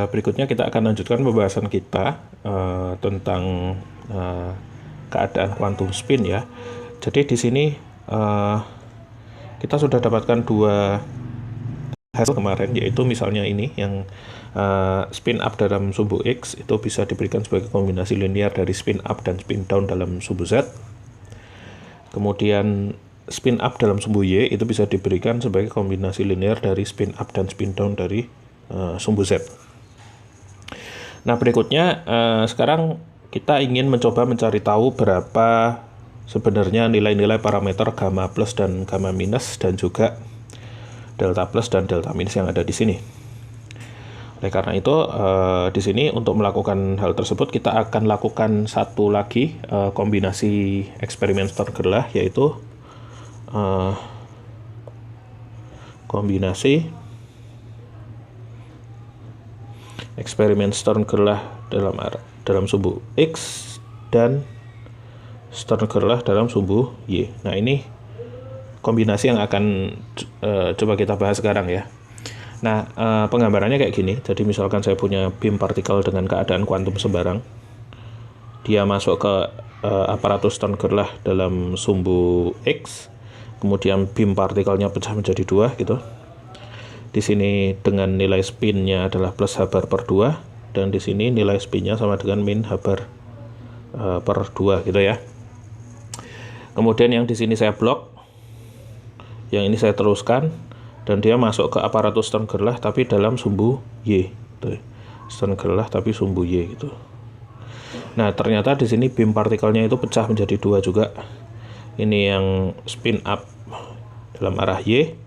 Berikutnya kita akan lanjutkan pembahasan kita tentang keadaan quantum spin ya. Jadi di sini kita sudah dapatkan dua hasil kemarin, yaitu misalnya ini yang spin up dalam sumbu X itu bisa diberikan sebagai kombinasi linear dari spin up dan spin down dalam sumbu Z. Kemudian spin up dalam sumbu Y itu bisa diberikan sebagai kombinasi linear dari spin up dan spin down dari sumbu Z. Nah, berikutnya sekarang kita ingin mencoba mencari tahu berapa sebenarnya nilai-nilai parameter gamma plus dan gamma minus dan juga delta plus dan delta minus yang ada di sini. Oleh karena itu, di sini untuk melakukan hal tersebut kita akan lakukan satu lagi kombinasi eksperimen Stern-Gerlach, yaitu kombinasi eksperimen Stern-Gerlach dalam sumbu X dan Stern-Gerlach dalam sumbu Y. Nah, ini kombinasi yang akan coba kita bahas sekarang ya. Nah, penggambarannya kayak gini. Jadi misalkan saya punya beam partikel dengan keadaan kuantum sembarang. Dia masuk ke aparatus Stern-Gerlach dalam sumbu X. Kemudian beam partikelnya pecah menjadi dua gitu. Di sini dengan nilai spinnya adalah plus H bar per 2. Dan di sini nilai spinnya sama dengan min H bar per 2 gitu ya. Kemudian yang di sini saya blok. Yang ini saya teruskan, dan dia masuk ke aparatus Stern-Gerlach tapi dalam sumbu Y. Stern-Gerlach tapi sumbu Y gitu. Nah, ternyata di sini beam partikelnya itu pecah menjadi dua juga. Ini yang spin up dalam arah Y,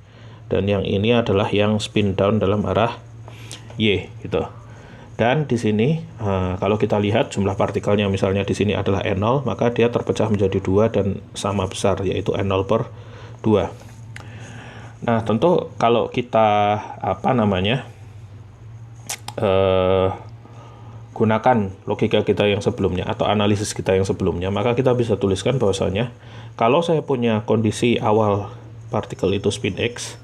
dan yang ini adalah yang spin down dalam arah Y gitu. Dan di sini kalau kita lihat jumlah partikelnya misalnya di sini adalah N0, maka dia terpecah menjadi dua dan sama besar, yaitu N0 per 2. Nah, tentu kalau kita gunakan logika kita yang sebelumnya atau analisis kita yang sebelumnya, maka kita bisa tuliskan bahwasanya kalau saya punya kondisi awal partikel itu spin X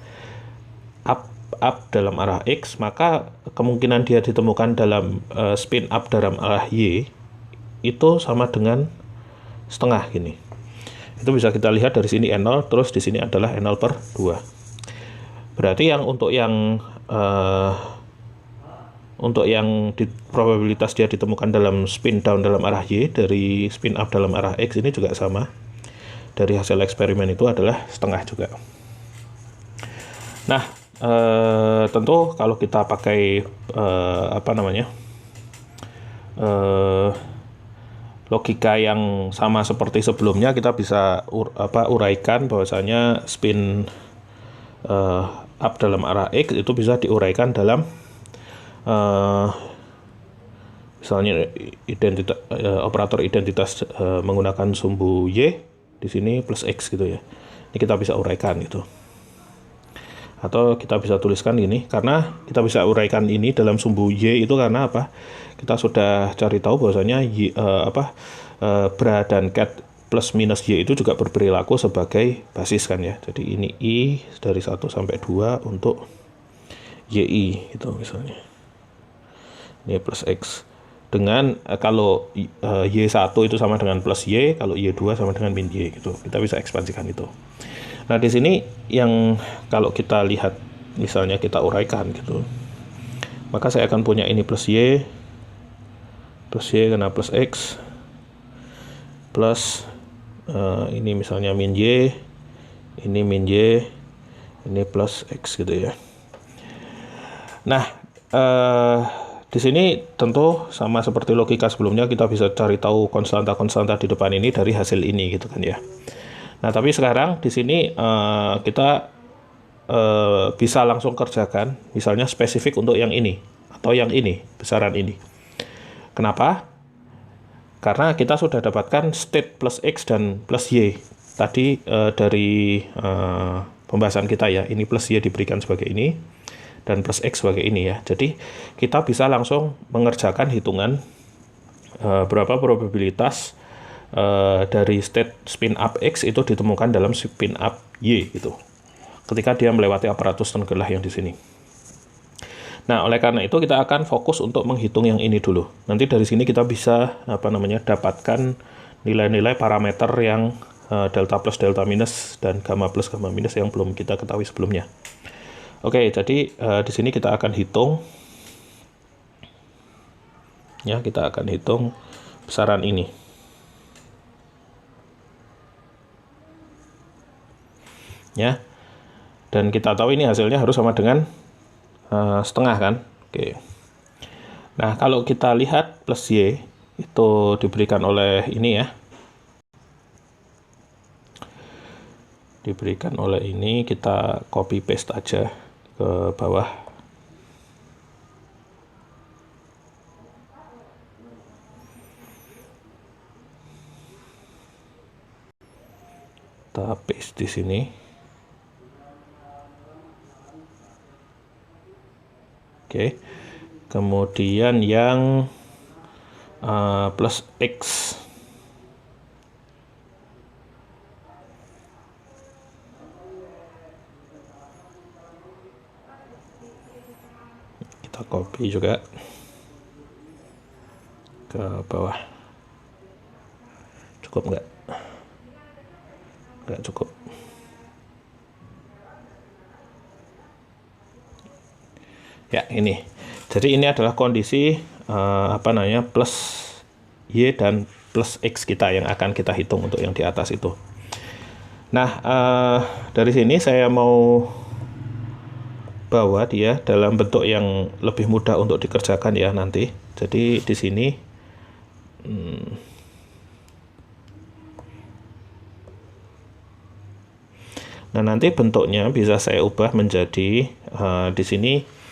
up dalam arah X, maka kemungkinan dia ditemukan dalam spin up dalam arah Y itu sama dengan setengah gini. Itu bisa kita lihat dari sini N0, terus di sini adalah N0 per 2. Berarti yang untuk yang di probabilitas dia ditemukan dalam spin down dalam arah Y dari spin up dalam arah X ini juga sama. Dari hasil eksperimen itu adalah setengah juga. Nah, tentu kalau kita pakai logika yang sama seperti sebelumnya, kita bisa uraikan bahwasanya spin up dalam arah X itu bisa diuraikan dalam misalnya operator identitas menggunakan sumbu Y di sini plus X gitu ya. Ini kita bisa uraikan gitu. Atau kita bisa tuliskan ini, karena kita bisa uraikan ini dalam sumbu Y itu karena apa? Kita sudah cari tahu bahwasanya bra dan cat plus minus Y itu juga berperilaku sebagai basis kan ya. Jadi ini I dari 1 sampai 2 untuk YI gitu misalnya. Ini plus X. Dengan kalau Y1 itu sama dengan plus Y, kalau Y2 sama dengan min Y gitu. Kita bisa ekspansikan itu. Nah, di sini yang kalau kita lihat misalnya kita uraikan gitu. Maka saya akan punya ini plus Y kena plus X plus ini misalnya min Y, ini min Y, ini plus X gitu ya. Nah, di sini tentu sama seperti logika sebelumnya, kita bisa cari tahu konstanta-konstanta di depan ini dari hasil ini gitu kan ya. Nah, tapi sekarang di sini kita bisa langsung kerjakan misalnya spesifik untuk yang ini atau yang ini, besaran ini. Kenapa? Karena kita sudah dapatkan state plus X dan plus Y tadi dari pembahasan kita ya. Ini plus Y diberikan sebagai ini dan plus X sebagai ini ya. Jadi kita bisa langsung mengerjakan hitungan berapa probabilitas dari state spin up X itu ditemukan dalam spin up Y gitu, ketika dia melewati aparatus Stern-Gerlach yang di sini. Nah, oleh karena itu kita akan fokus untuk menghitung yang ini dulu. Nanti dari sini kita bisa dapatkan nilai-nilai parameter yang delta plus, delta minus, dan gamma plus, gamma minus yang belum kita ketahui sebelumnya. Oke, jadi di sini kita akan hitung, ya, kita akan hitung besaran ini. Ya, dan kita tahu ini hasilnya harus sama dengan setengah kan. Oke. Nah, kalau kita lihat plus Y itu diberikan oleh ini ya. Diberikan oleh ini, kita copy paste aja ke bawah. Kita paste di sini. Oke. Kemudian yang plus X. Kita copy juga ke bawah. Cukup nggak? Nggak cukup. Ya, ini. Jadi ini adalah kondisi plus Y dan plus X kita yang akan kita hitung untuk yang di atas itu. Nah, dari sini saya mau bawa dia dalam bentuk yang lebih mudah untuk dikerjakan ya nanti. Jadi di sini nah, nanti bentuknya bisa saya ubah menjadi di sini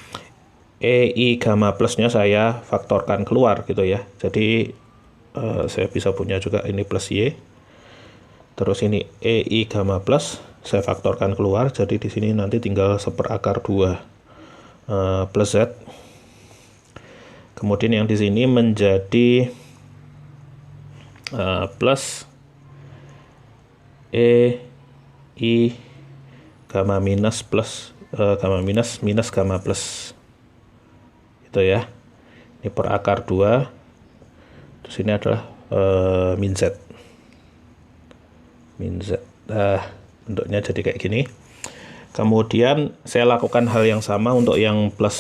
EI gamma plusnya saya faktorkan keluar gitu ya. Jadi saya bisa punya juga ini plus Y. Terus ini EI gamma plus saya faktorkan keluar. Jadi di sini nanti tinggal 1/2 plus Z. Kemudian yang di sini menjadi plus EI gamma minus plus gamma minus minus gamma plus. Itu ya. Ini 1/2. Terus ini adalah min Z. Min Z. Bentuknya jadi kayak gini. Kemudian saya lakukan hal yang sama untuk yang plus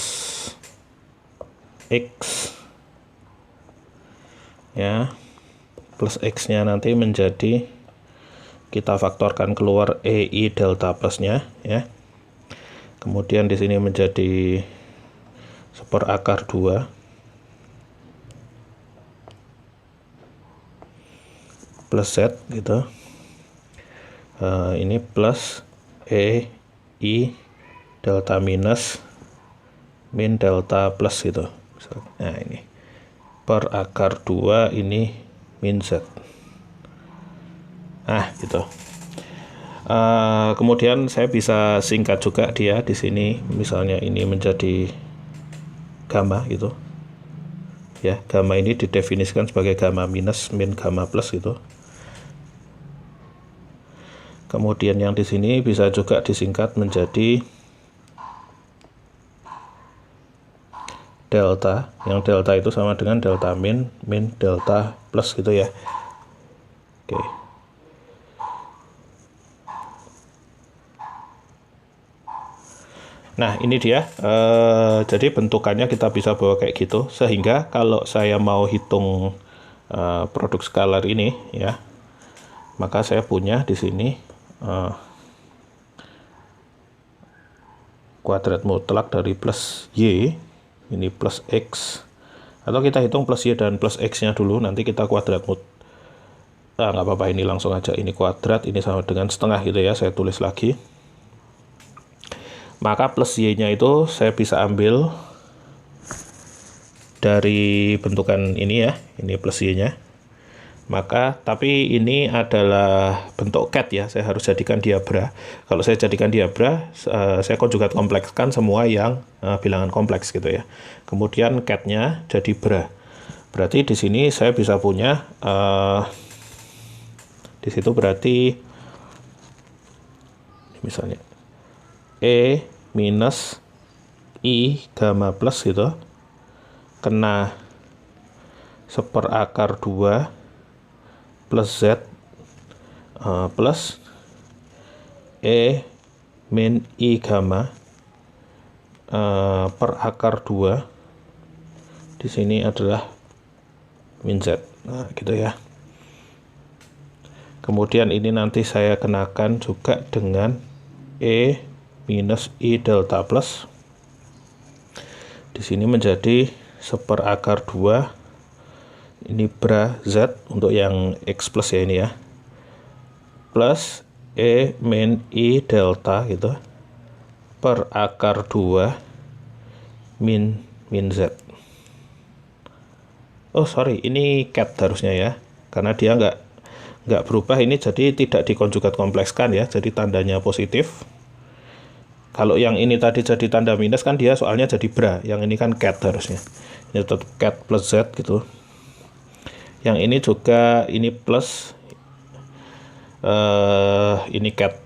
X. Ya. Plus X-nya nanti menjadi, kita faktorkan keluar EI delta plusnya ya. Kemudian di sini menjadi 1/2 plus Z gitu. Ini plus EI delta minus min delta plus gitu. Nah, ini 1/2 ini min Z. Nah, gitu. Kemudian saya bisa singkat juga dia di sini, misalnya ini menjadi gamma gitu. Ya, gamma ini didefinisikan sebagai gamma minus min gamma plus gitu. Kemudian yang di sini bisa juga disingkat menjadi delta. Yang delta itu sama dengan delta min min delta plus gitu ya. Oke. Nah, ini dia. Jadi bentukannya kita bisa bawa kayak gitu, sehingga kalau saya mau hitung produk skalar ini ya, maka saya punya di sini kuadrat mutlak dari plus Y, ini plus X, atau kita hitung plus Y dan plus X-nya dulu, nanti kita kuadrat nggak apa-apa, ini langsung aja, ini kuadrat, ini sama dengan setengah gitu ya, saya tulis lagi. Maka plus Y-nya itu saya bisa ambil dari bentukan ini ya, ini plus Y-nya. Maka, tapi ini adalah bentuk cat ya, saya harus jadikan diabra. Kalau saya jadikan diabra, saya konjugat komplekskan semua yang bilangan kompleks gitu ya. Kemudian cat-nya jadi bra. Berarti di sini saya bisa punya, di situ berarti, misalnya, E minus I gamma plus gitu, kena 1/2 plus Z plus E min I gamma per akar 2 di sini adalah min Z. Nah, gitu ya. Kemudian ini nanti saya kenakan juga dengan E minus I delta plus. Di sini menjadi 1/2. Ini bra Z untuk yang X plus ya ini ya. Plus E min I delta gitu per akar 2 min Z. Oh sorry, ini cat harusnya ya, karena dia nggak berubah ini, jadi tidak dikonjugat komplekskan ya, jadi tandanya positif. Kalau yang ini tadi jadi tanda minus kan dia soalnya jadi bra, yang ini kan cat harusnya, ini tetap cat plus Z gitu. Yang ini juga ini plus, ini cat.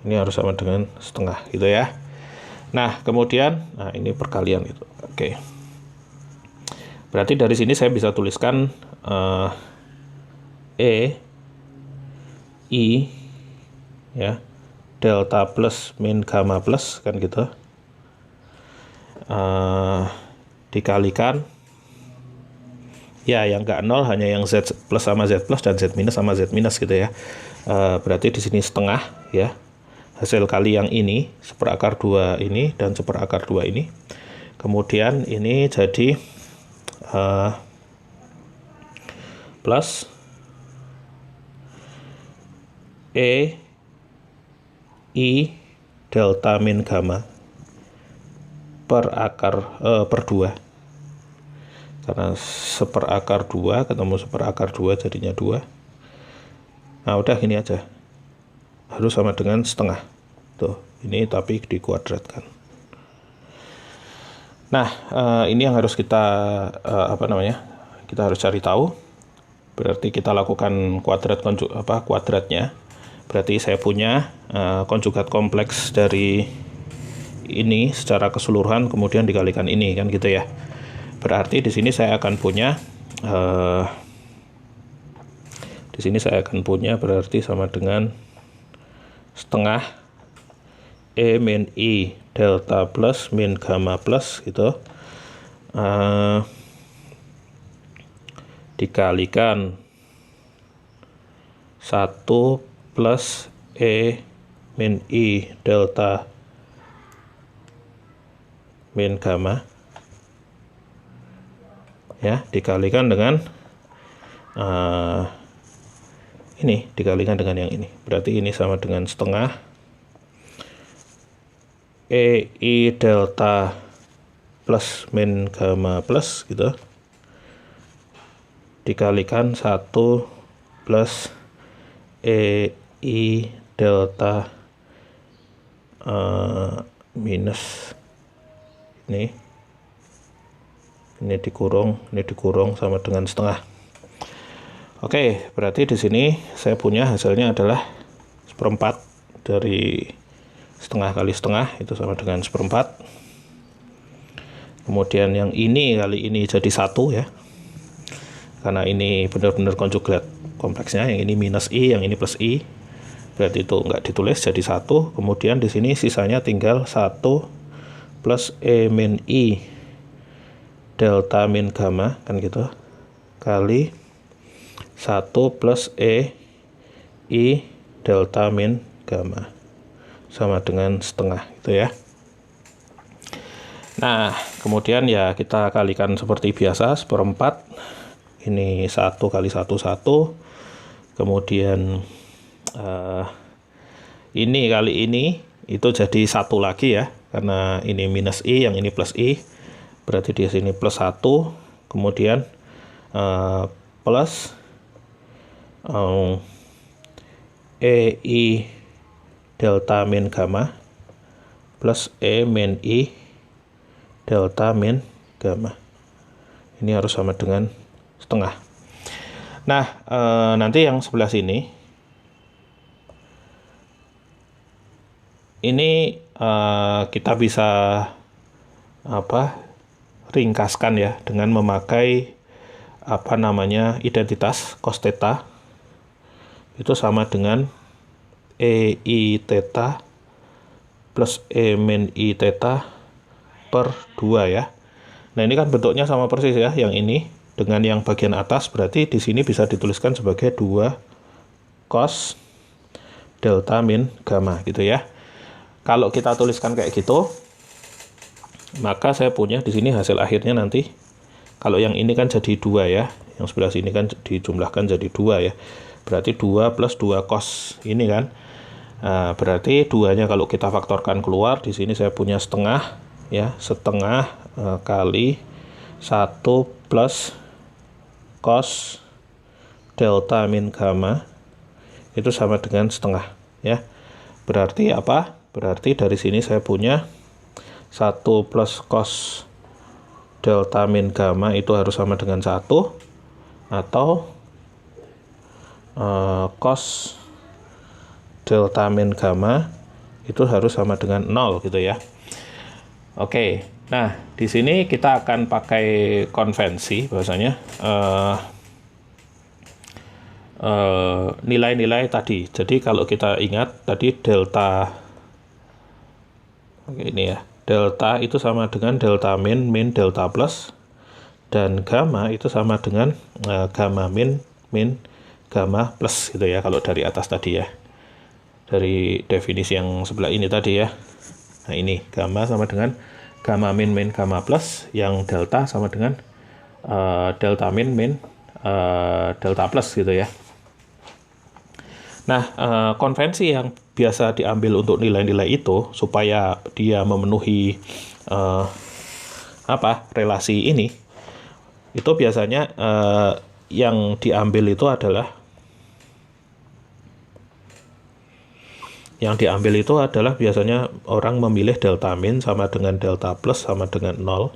Ini harus sama dengan setengah gitu ya. Nah kemudian, nah ini perkalian gitu. Oke. Berarti dari sini saya bisa tuliskan E I ya delta plus min gamma plus kan gitu, dikalikan ya yang nggak nol hanya yang Z plus sama Z plus dan Z minus sama Z minus gitu ya. Berarti di sini setengah ya, hasil kali yang ini 1/2 ini dan 1/2 ini. Kemudian ini jadi plus E I delta min gamma per 2, karena 1/2 ketemu 1/2 jadinya 2. Nah udah gini aja, harus sama dengan setengah tuh, ini tapi dikuadratkan. Nah ini yang harus kita kita harus cari tahu. Berarti kita lakukan kuadratnya. Berarti saya punya konjugat kompleks dari ini secara keseluruhan kemudian dikalikan ini kan gitu ya. Berarti di sini saya akan punya berarti sama dengan setengah E min I delta plus min gamma plus gitu, dikalikan 1 plus E min I delta min gamma ya, dikalikan dengan ini, dikalikan dengan yang ini. Berarti ini sama dengan setengah E I delta plus min gamma plus gitu, dikalikan 1 plus E I delta minus ini dikurung sama dengan setengah. Oke, berarti di sini saya punya hasilnya adalah 1/4 dari setengah kali setengah itu sama dengan 1/4. Kemudian yang ini kali ini jadi 1 ya, karena ini benar-benar konjugat kompleksnya, yang ini minus I, yang ini plus I, berarti itu nggak ditulis jadi 1. Kemudian di sini sisanya tinggal 1 plus E min I delta min gamma kan gitu, kali 1 plus E I delta min gamma sama dengan setengah gitu ya. Nah kemudian ya kita kalikan seperti biasa 1/4, ini 1 kali 1 1, kemudian ini kali ini itu jadi 1 lagi ya, karena ini minus I, yang ini plus I, berarti di sini plus 1, kemudian plus E I delta min gamma plus E min I delta min gamma. Ini harus sama dengan setengah. Nah nanti yang sebelah sini ini kita bisa ringkaskan ya dengan memakai identitas cos theta itu sama dengan EI theta plus E min I theta per 2 ya. Nah, ini kan bentuknya sama persis ya, yang ini dengan yang bagian atas, berarti di sini bisa dituliskan sebagai 2 cos delta min gamma gitu ya. Kalau kita tuliskan kayak gitu, maka saya punya di sini hasil akhirnya nanti, kalau yang ini kan jadi 2 ya, yang sebelah sini kan dijumlahkan jadi 2 ya, berarti 2 plus 2 cos ini kan. Nah, berarti 2-nya kalau kita faktorkan keluar, di sini saya punya setengah ya, setengah kali 1 plus cos delta min gamma itu sama dengan setengah ya. Berarti apa? Berarti dari sini saya punya 1 plus cos delta min gamma itu harus sama dengan 1, atau cos delta min gamma itu harus sama dengan 0 gitu ya. Oke, nah di sini kita akan pakai konvensi bahwasanya nilai-nilai tadi. Jadi kalau kita ingat tadi delta, ini ya, delta itu sama dengan delta min min delta plus, dan gamma itu sama dengan gamma min min gamma plus gitu ya, kalau dari atas tadi ya, dari definisi yang sebelah ini tadi ya. Nah, ini gamma sama dengan gamma min min gamma plus, yang delta sama dengan delta min min delta plus gitu ya. Nah, konvensi yang biasa diambil untuk nilai-nilai itu supaya dia memenuhi relasi ini, itu biasanya yang diambil itu adalah biasanya orang memilih delta min sama dengan delta plus sama dengan 0,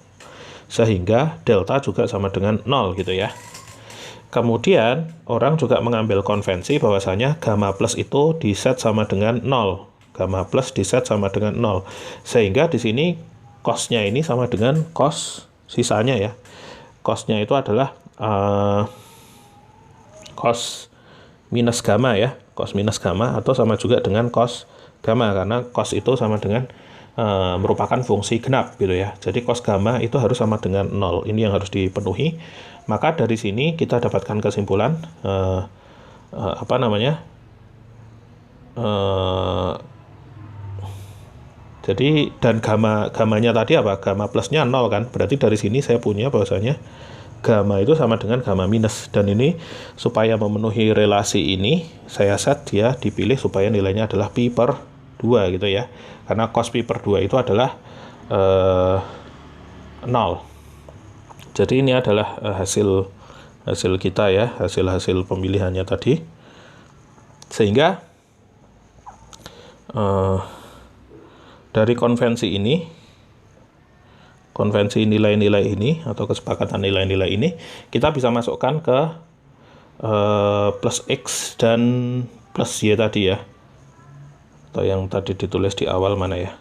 sehingga delta juga sama dengan 0 gitu ya. Kemudian orang juga mengambil konvensi bahwasanya gamma plus itu diset sama dengan 0, gamma plus diset sama dengan 0, sehingga di sini cos-nya ini sama dengan cos sisanya ya. Cos-nya itu adalah cos minus gamma ya, cos minus gamma, atau sama juga dengan cos gamma, karena cos itu sama dengan merupakan fungsi genap gitu ya. Jadi cos gamma itu harus sama dengan 0. Ini yang harus dipenuhi. Maka dari sini kita dapatkan kesimpulan jadi, dan gamanya tadi apa? Gamma plusnya 0 kan. Berarti dari sini saya punya bahwasanya gamma itu sama dengan gamma minus, dan ini supaya memenuhi relasi ini saya set dia dipilih supaya nilainya adalah pi per 2 gitu ya, karena cos pi per 2 itu adalah 0. Jadi ini adalah hasil kita ya, hasil pemilihannya tadi, sehingga dari konvensi nilai-nilai ini atau kesepakatan nilai-nilai ini, kita bisa masukkan ke plus X dan plus Y tadi ya, atau yang tadi ditulis di awal mana ya.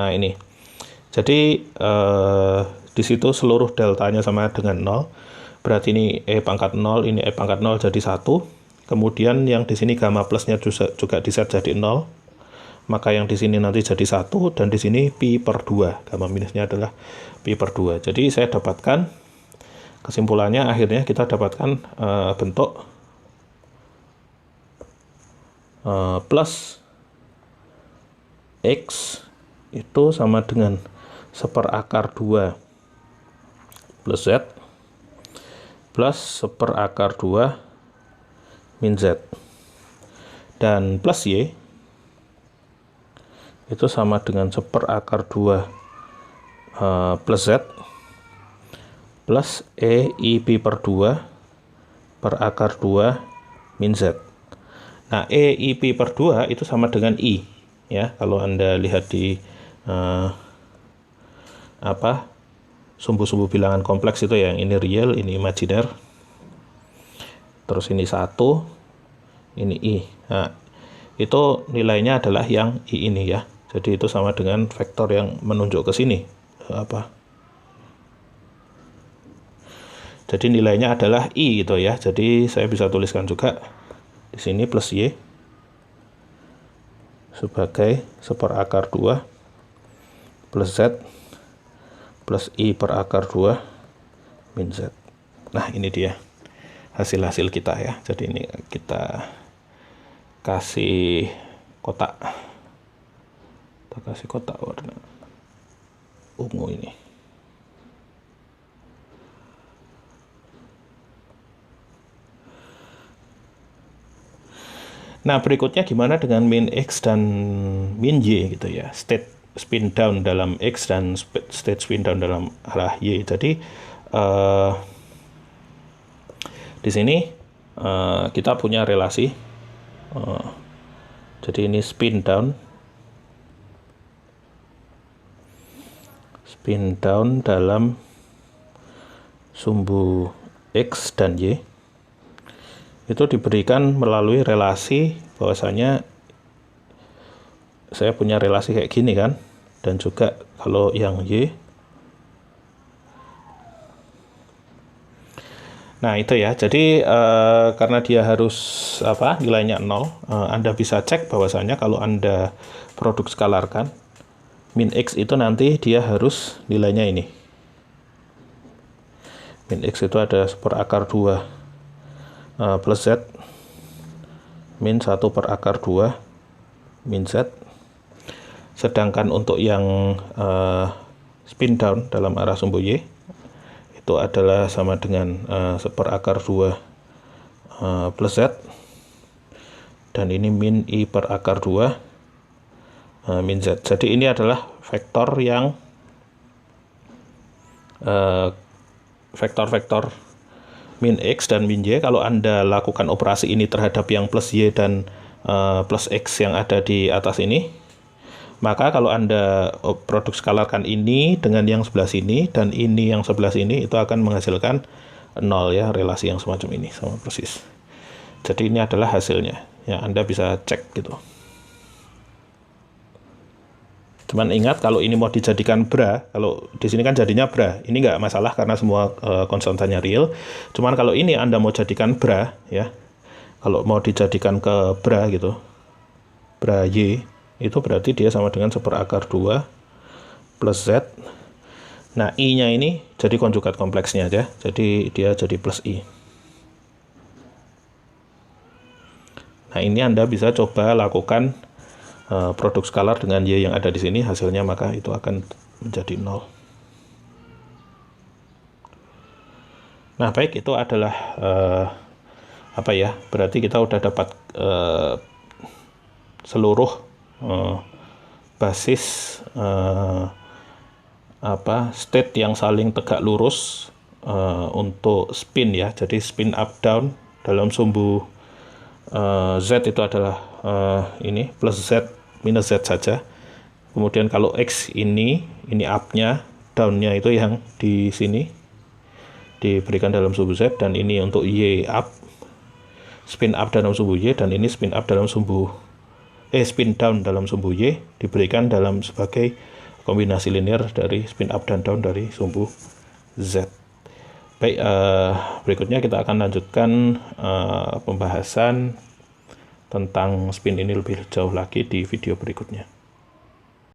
Nah, ini. Jadi di situ seluruh deltanya sama dengan 0. Berarti ini E pangkat 0, ini E pangkat 0 jadi 1. Kemudian yang di sini gamma plusnya juga diset jadi 0. Maka yang di sini nanti jadi 1, dan di sini pi per 2. Gamma minusnya adalah pi per 2. Jadi saya dapatkan kesimpulannya, akhirnya kita dapatkan bentuk plus X itu sama dengan 1/2 plus Z plus 1/2 min Z, dan plus Y itu sama dengan 1/2 plus Z plus EI pi per 2/2 min Z. Nah, EI pi per 2 itu sama dengan I ya, kalau Anda lihat di sumbu-sumbu bilangan kompleks itu yang ini real, ini imajiner, terus ini 1, ini I. Nah, itu nilainya adalah yang I ini ya. Jadi itu sama dengan vektor yang menunjuk ke sini. Jadi nilainya adalah I gitu ya. Jadi saya bisa tuliskan juga di sini plus Y sebagai 1/2 plus Z plus I per akar 2 min Z. Nah ini dia hasil-hasil kita ya. Jadi ini kita kasih kotak. Kita kasih kotak warna ungu ini. Nah berikutnya gimana dengan min X dan min Y gitu ya. State spin down dalam X dan state spin down dalam arah Y. Jadi di sini kita punya relasi. Jadi ini spin down dalam sumbu X dan Y itu diberikan melalui relasi bahwasanya saya punya relasi kayak gini kan, dan juga kalau yang Y. Nah itu ya, jadi karena dia harus nilainya 0, Anda bisa cek bahwasanya kalau Anda produk skalarkan min X itu nanti dia harus nilainya ini. Min X itu ada 1/2 plus Z min 1/2 min Z. Sedangkan untuk yang spin down dalam arah sumbu Y itu adalah sama dengan 1/2 plus Z, dan ini min I per akar 2 min Z. Jadi ini adalah vektor yang vektor-vektor min X dan min Y. Kalau Anda lakukan operasi ini terhadap yang plus Y dan plus X yang ada di atas ini, maka kalau Anda produk skalarkan ini dengan yang sebelah sini dan ini yang sebelah sini, itu akan menghasilkan 0 ya, relasi yang semacam ini sama persis. Jadi ini adalah hasilnya yang Anda bisa cek gitu. Cuman ingat kalau ini mau dijadikan bra, kalau di sini kan jadinya bra, ini nggak masalah karena semua konstantanya real. Cuman kalau ini Anda mau jadikan bra ya, kalau mau dijadikan ke bra gitu, bra Y, itu berarti dia sama dengan 1/2 plus Z. Nah I-nya ini jadi konjugat kompleksnya aja, jadi dia jadi plus I. Nah ini Anda bisa coba lakukan produk skalar dengan Y yang ada di sini, hasilnya maka itu akan menjadi 0. Nah baik, itu adalah berarti kita udah dapat seluruh basis state yang saling tegak lurus untuk spin ya. Jadi spin up down dalam sumbu Z itu adalah ini plus Z minus Z saja. Kemudian kalau X ini up-nya, down-nya itu yang di sini diberikan dalam sumbu Z, dan ini untuk Y up, spin up dalam sumbu Y, dan ini spin up dalam sumbu spin down dalam sumbu Y diberikan dalam sebagai kombinasi linear dari spin up dan down dari sumbu Z. Baik, berikutnya kita akan lanjutkan pembahasan tentang spin ini lebih jauh lagi di video berikutnya.